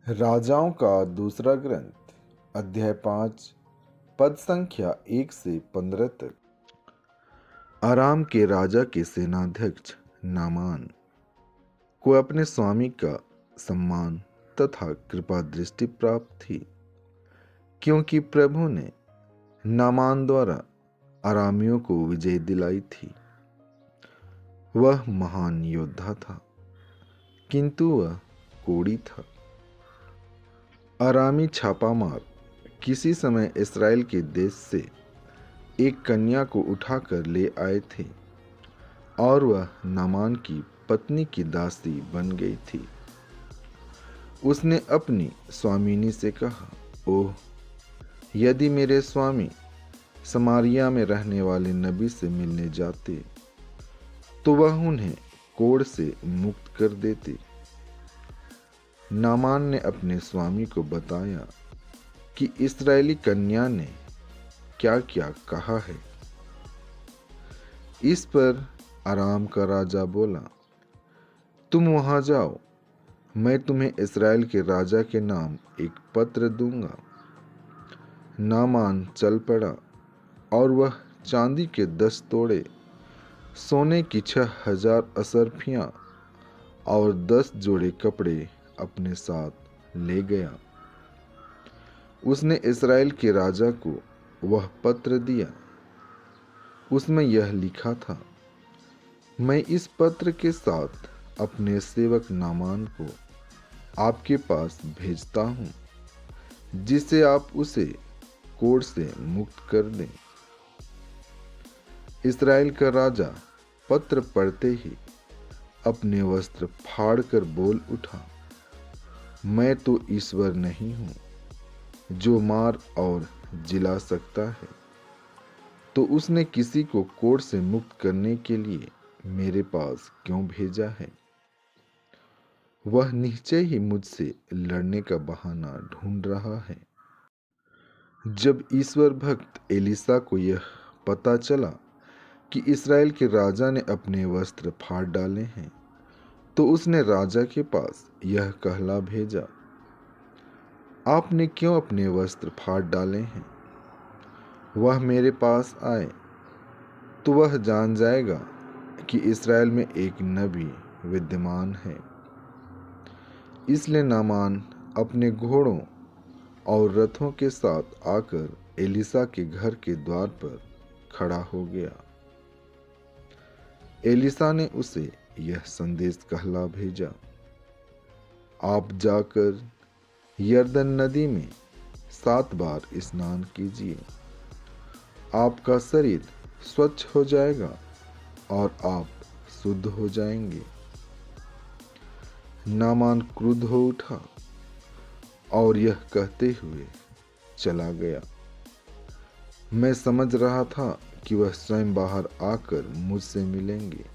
राजाओं का दूसरा ग्रंथ अध्याय 5 पद संख्या 1 से 15 तक। अराम के राजा के सेनाध्यक्ष नामान को अपने स्वामी का सम्मान तथा कृपा दृष्टि प्राप्त थी, क्योंकि प्रभु ने नामान द्वारा अरामियों को विजय दिलाई थी। वह महान योद्धा था, किंतु वह कोढ़ी था। अरामी छापामार किसी समय इस्राएल के देश से एक कन्या को उठाकर ले आए थे और वह नामान की पत्नी की दासी बन गई थी। उसने अपनी स्वामिनी से कहा, ओह, यदि मेरे स्वामी समारिया में रहने वाले नबी से मिलने जाते तो वह उन्हें कोढ़ से मुक्त कर देते। नामान ने अपने स्वामी को बताया कि इस्राएली कन्या ने क्या क्या कहा है। इस पर अराम का राजा बोला, तुम वहां जाओ, मैं तुम्हें इस्राएल के राजा के नाम एक पत्र दूंगा। नामान चल पड़ा और वह चांदी के 10 तोड़े, सोने की 6,000 असरफियां और 10 जोड़े कपड़े अपने साथ ले गया। उसने इस्राएल के राजा को वह पत्र दिया। उसमें यह लिखा था, मैं इस पत्र के साथ अपने सेवक नामान को आपके पास भेजता हूँ, जिससे आप उसे कोढ़ से मुक्त कर दें। इस्राएल का राजा पत्र पढ़ते ही अपने वस्त्र फाड़कर बोल उठा, मैं तो ईश्वर नहीं हूं जो मार और जिला सकता है, तो उसने किसी को कोढ़ से मुक्त करने के लिए मेरे पास क्यों भेजा है? वह निश्चय ही मुझसे लड़ने का बहाना ढूंढ रहा है। जब ईश्वर भक्त एलीसा को यह पता चला कि इस्राएल के राजा ने अपने वस्त्र फाड़ डाले हैं, तो उसने राजा के पास यह कहला भेजा, आपने क्यों अपने वस्त्र फाड़ डाले हैं? वह मेरे पास आए तो वह जान जाएगा कि इस्राएल में एक नबी विद्यमान है। इसलिए नामान अपने घोड़ों और रथों के साथ आकर एलीसा के घर के द्वार पर खड़ा हो गया। एलीसा ने उसे यह संदेश कहला भेजा, आप जाकर यरदन नदी में 7 बार स्नान कीजिए, आपका शरीर स्वच्छ हो जाएगा और आप शुद्ध हो जाएंगे। नामान क्रुद्ध हो उठा और यह कहते हुए चला गया। मैं समझ रहा था कि वह स्वयं बाहर आकर मुझसे मिलेंगे,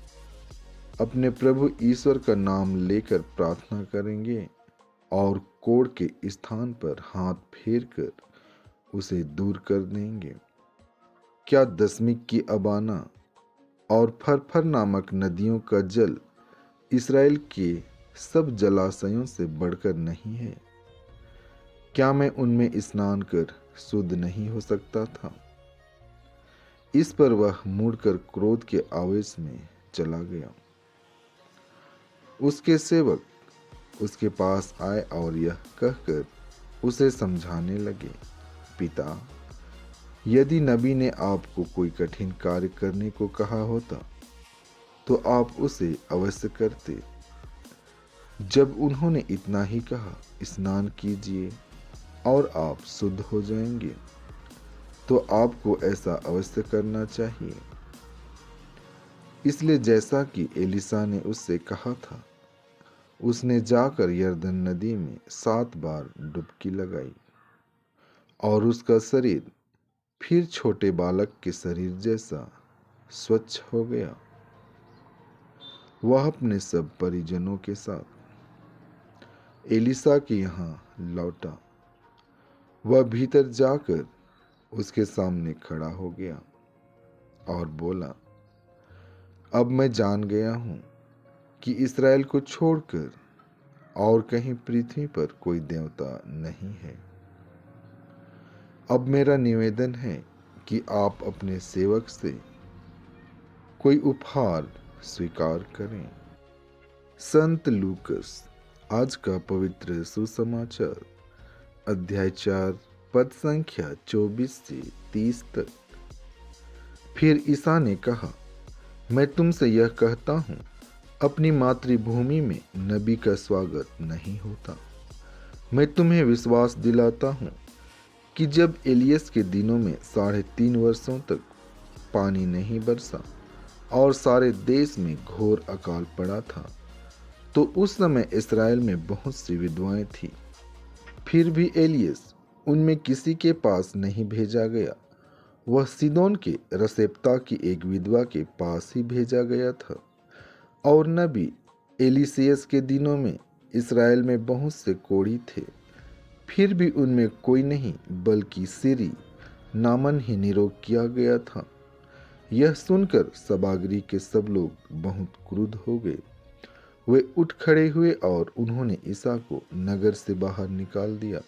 अपने प्रभु ईश्वर का नाम लेकर प्रार्थना करेंगे और कोढ़ के स्थान पर हाथ फेर कर उसे दूर कर देंगे। क्या दशमिक की अबाना और फरफर नामक नदियों का जल इस्राएल के सब जलाशयों से बढ़कर नहीं है? क्या मैं उनमें स्नान कर शुद्ध नहीं हो सकता था? इस पर वह मुड़कर क्रोध के आवेश में चला गया। उसके सेवक उसके पास आए और यह कहकर उसे समझाने लगे, पिता, यदि नबी ने आपको कोई कठिन कार्य करने को कहा होता तो आप उसे अवश्य करते। जब उन्होंने इतना ही कहा, स्नान कीजिए और आप शुद्ध हो जाएंगे, तो आपको ऐसा अवश्य करना चाहिए। इसलिए जैसा कि एलीसा ने उससे कहा था, उसने जाकर यरदन नदी में 7 बार डुबकी लगाई और उसका शरीर फिर छोटे बालक के शरीर जैसा स्वच्छ हो गया। वह अपने सब परिजनों के साथ एलीसा के यहाँ लौटा। वह भीतर जाकर उसके सामने खड़ा हो गया और बोला, अब मैं जान गया हूं कि इस्राएल को छोड़कर और कहीं पृथ्वी पर कोई देवता नहीं है। अब मेरा निवेदन है कि आप अपने सेवक से कोई उपहार स्वीकार करें। संत लूकस आज का पवित्र सुसमाचार, अध्याय 4, पद संख्या 24 से 30 तक। फिर ईसा ने कहा, मैं तुमसे यह कहता हूँ, अपनी मातृभूमि में नबी का स्वागत नहीं होता। मैं तुम्हें विश्वास दिलाता हूँ कि जब एलियस के दिनों में 3.5 वर्षों तक पानी नहीं बरसा और सारे देश में घोर अकाल पड़ा था, तो उस समय इस्राएल में बहुत सी विधवाएं थीं। फिर भी एलियस उनमें किसी के पास नहीं भेजा गया, वह सीदोन के रसेप्ता की एक विधवा के पास ही भेजा गया था। और नबी एलिसेयस के दिनों में इस्राएल में बहुत से कोढ़ी थे, फिर भी उनमें कोई नहीं बल्कि सीरी नामन ही निरोग किया गया था। यह सुनकर सभागृह के सब लोग बहुत क्रुद्ध हो गए। वे उठ खड़े हुए और उन्होंने ईसा को नगर से बाहर निकाल दिया।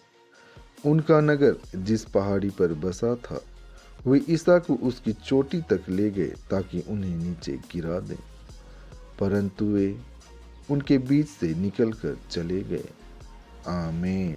उनका नगर जिस पहाड़ी पर बसा था, वे ईसा को उसकी चोटी तक ले गए ताकि उन्हें नीचे गिरा दें, परंतु वे उनके बीच से निकलकर चले गए। आमीन।